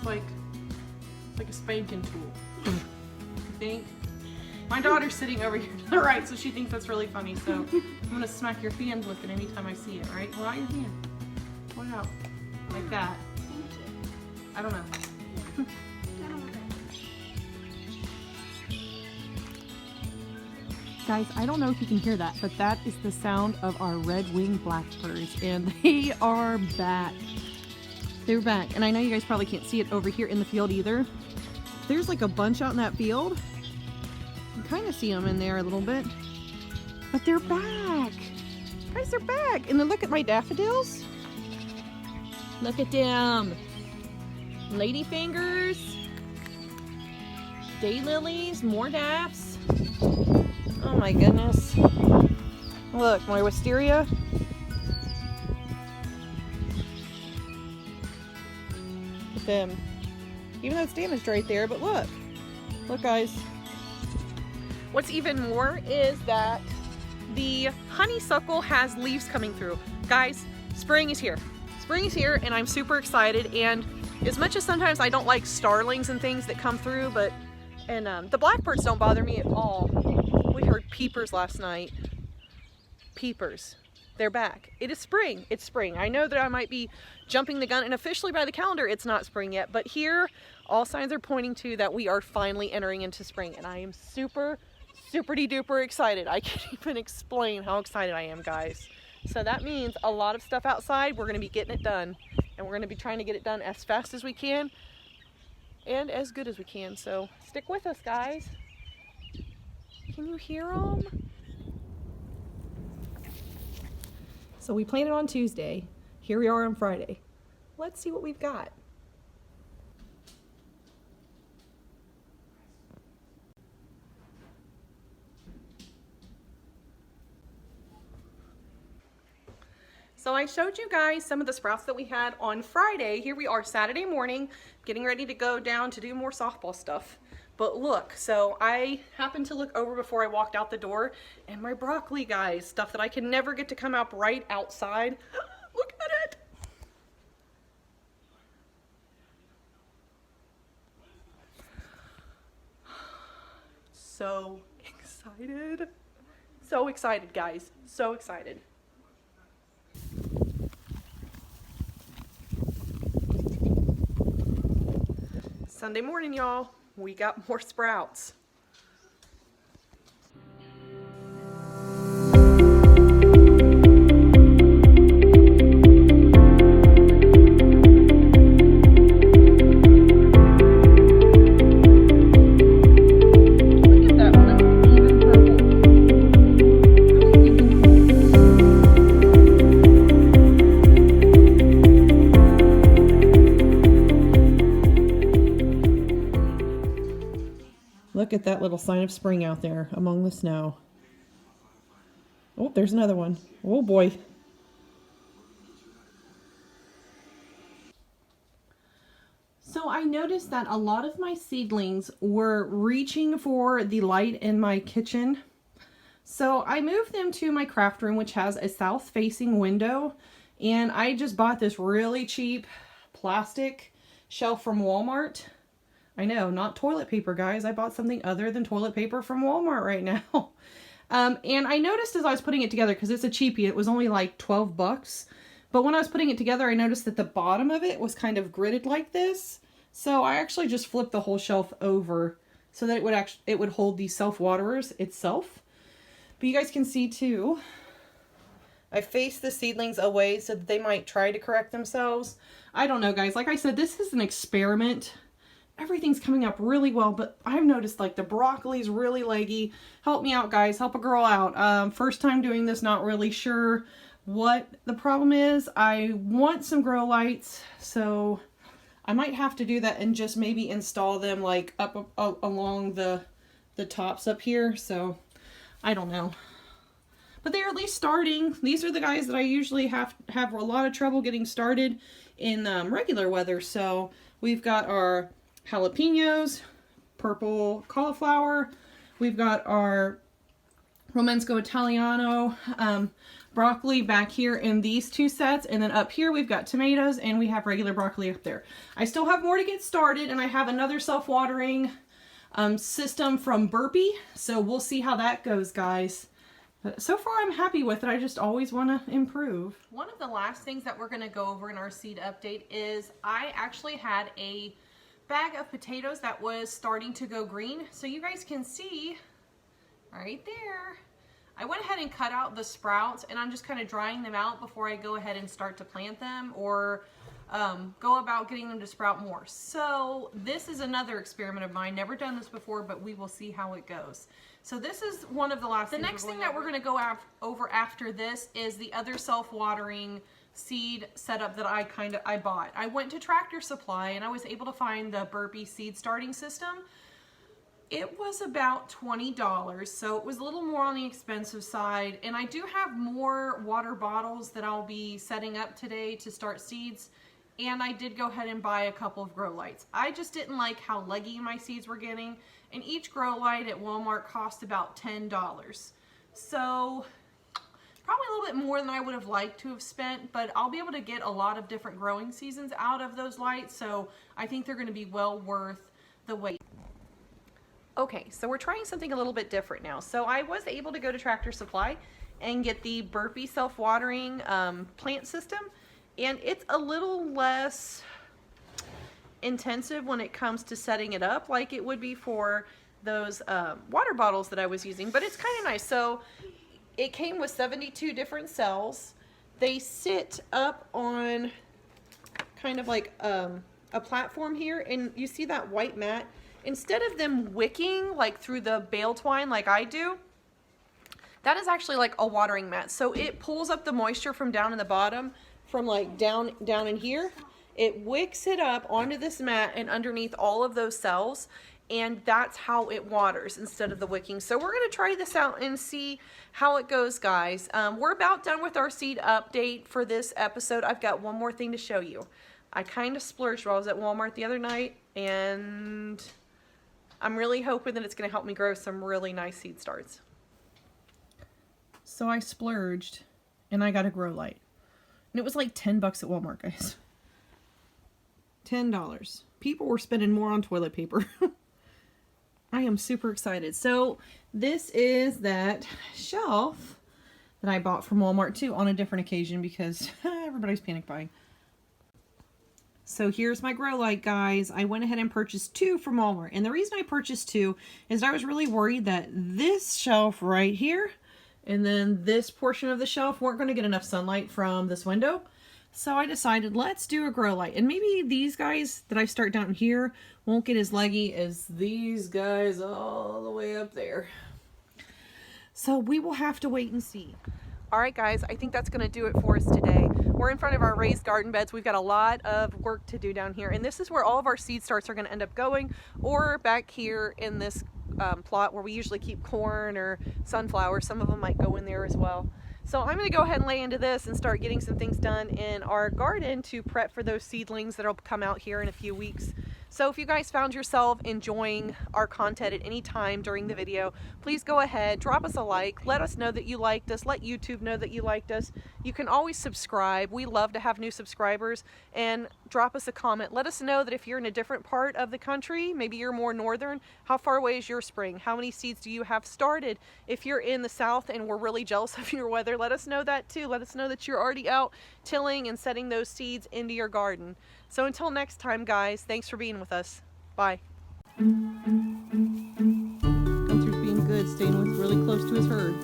like a spanking tool. You think? My daughter's sitting over here to the right, so she thinks that's really funny. So I'm gonna smack your hand with it anytime I see it, right? Pull out your hand. Pull it out. Like that. I don't know. Guys, I don't know if you can hear that, but that is the sound of our red-winged blackbirds, and they are back. They're back, and I know you guys probably can't see it over here in the field either. There's like a bunch out in that field. You can kind of see them in there a little bit, but they're back. Guys, they're back. And then look at my daffodils. Look at them. Ladyfingers, daylilies, more daffs. Oh my goodness. Look, my wisteria. Look at them. Even though it's damaged right there, but look. Look, guys. What's even more is that the honeysuckle has leaves coming through. Guys, spring is here. Spring is here, and I'm super excited. And as much as sometimes I don't like starlings and things that come through, but the blackbirds don't bother me at all. We heard peepers last night. Peepers. They're back. It is spring. It's spring. I know that I might be jumping the gun, and officially by the calendar, it's not spring yet. But here, all signs are pointing to that we are finally entering into spring. And I am super duper excited. I can't even explain how excited I am, guys. So that means a lot of stuff outside. We're going to be getting it done. And we're going to be trying to get it done as fast as we can. And as good as we can. So stick with us, guys. Can you hear them? So we planted on Tuesday. Here we are on Friday. Let's see what we've got. So I showed you guys some of the sprouts that we had on Friday. Here we are Saturday morning, getting ready to go down to do more softball stuff. But look, so I happened to look over before I walked out the door, and my broccoli, guys, stuff that I can never get to come out right outside. Look at it. So excited. So excited, guys. So excited. Sunday morning, y'all. We got more sprouts. Look at that little sign of spring out there among the snow. Oh, there's another one. Oh boy. So I noticed that a lot of my seedlings were reaching for the light in my kitchen. So I moved them to my craft room, which has a south-facing window. And I just bought this really cheap plastic shelf from Walmart. I know, not toilet paper, guys. I bought something other than toilet paper from Walmart right now. And I noticed as I was putting it together, because it's a cheapie, it was only like 12 bucks. But when I was putting it together, I noticed that the bottom of it was kind of gridded like this. So I actually just flipped the whole shelf over so that it would hold the self-waterers itself. But you guys can see too, I faced the seedlings away so that they might try to correct themselves. I don't know, guys. Like I said, this is an experiment. Everything's coming up really well, but I've noticed like the broccoli's really leggy. Help me out, guys. Help a girl out. First time doing this, not really sure what the problem is. I want some grow lights, so I might have to do that and just maybe install them like up along the tops up here. So I don't know. But they're at least starting. These are the guys that I usually have a lot of trouble getting started in regular weather. So we've got our jalapenos, purple cauliflower. We've got our Romesco Italiano, broccoli back here in these two sets, and then up here we've got tomatoes and we have regular broccoli up there. I still have more to get started, and I have another self-watering system from Burpee, so we'll see how that goes, guys. But so far I'm happy with it. I just always want to improve. One of the last things that we're going to go over in our seed update is I actually had a bag of potatoes that was starting to go green, so you guys can see right there. I went ahead and cut out the sprouts, and I'm just kind of drying them out before I go ahead and start to plant them or go about getting them to sprout more. So this is another experiment of mine. Never done this before, but we will see how it goes. So this is one of the last things. The next thing that we're going to go over after this is the other self-watering seed setup that I bought. I went to Tractor Supply and I was able to find the Burpee seed starting system. It was about $20, so it was a little more on the expensive side, and I do have more water bottles that I'll be setting up today to start seeds, and I did go ahead and buy a couple of grow lights. I just didn't like how leggy my seeds were getting, and each grow light at Walmart cost about $10. So probably a little bit more than I would have liked to have spent, but I'll be able to get a lot of different growing seasons out of those lights, so I think they're going to be well worth the wait. Okay, so we're trying something a little bit different now. So I was able to go to Tractor Supply and get the Burpee self-watering plant system, and it's a little less intensive when it comes to setting it up like it would be for those water bottles that I was using, but it's kind of nice. So it came with 72 different cells. They sit up on kind of like a platform here, and you see that white mat? Instead of them wicking like through the bale twine like I do, that is actually like a watering mat. So it pulls up the moisture from down in the bottom, from like down in here. It wicks it up onto this mat and underneath all of those cells, and that's how it waters instead of the wicking. So we're going to try this out and see how it goes, guys. We're about done with our seed update for this episode. I've got one more thing to show you. I kind of splurged while I was at Walmart the other night, and I'm really hoping that it's going to help me grow some really nice seed starts. So I splurged and I got a grow light. And it was like $10 at Walmart, guys. $10. People were spending more on toilet paper. I am super excited. So this is that shelf that I bought from Walmart too, on a different occasion because everybody's panic buying. So here's my grow light, guys. I went ahead and purchased 2 from Walmart. And the reason I purchased 2 is I was really worried that this shelf right here and then this portion of the shelf weren't going to get enough sunlight from this window. So I decided, let's do a grow light. And maybe these guys that I start down here won't get as leggy as these guys all the way up there. So we will have to wait and see. All right, guys, I think that's going to do it for us today. We're in front of our raised garden beds. We've got a lot of work to do down here, and this is where all of our seed starts are going to end up going, or back here in this plot where we usually keep corn or sunflowers. Some of them might go in there as well. So I'm going to go ahead and lay into this and start getting some things done in our garden to prep for those seedlings that will come out here in a few weeks. So if you guys found yourself enjoying our content at any time during the video, please go ahead, drop us a like, let us know that you liked us, let YouTube know that you liked us. You can always subscribe. We love to have new subscribers, and drop us a comment. Let us know that if you're in a different part of the country, maybe you're more northern, how far away is your spring? How many seeds do you have started? If you're in the south and we're really jealous of your weather, let us know that too. Let us know that you're already out tilling and setting those seeds into your garden. So until next time, guys, thanks for being with us. Bye. Gunther's being good, staying really close to his herd.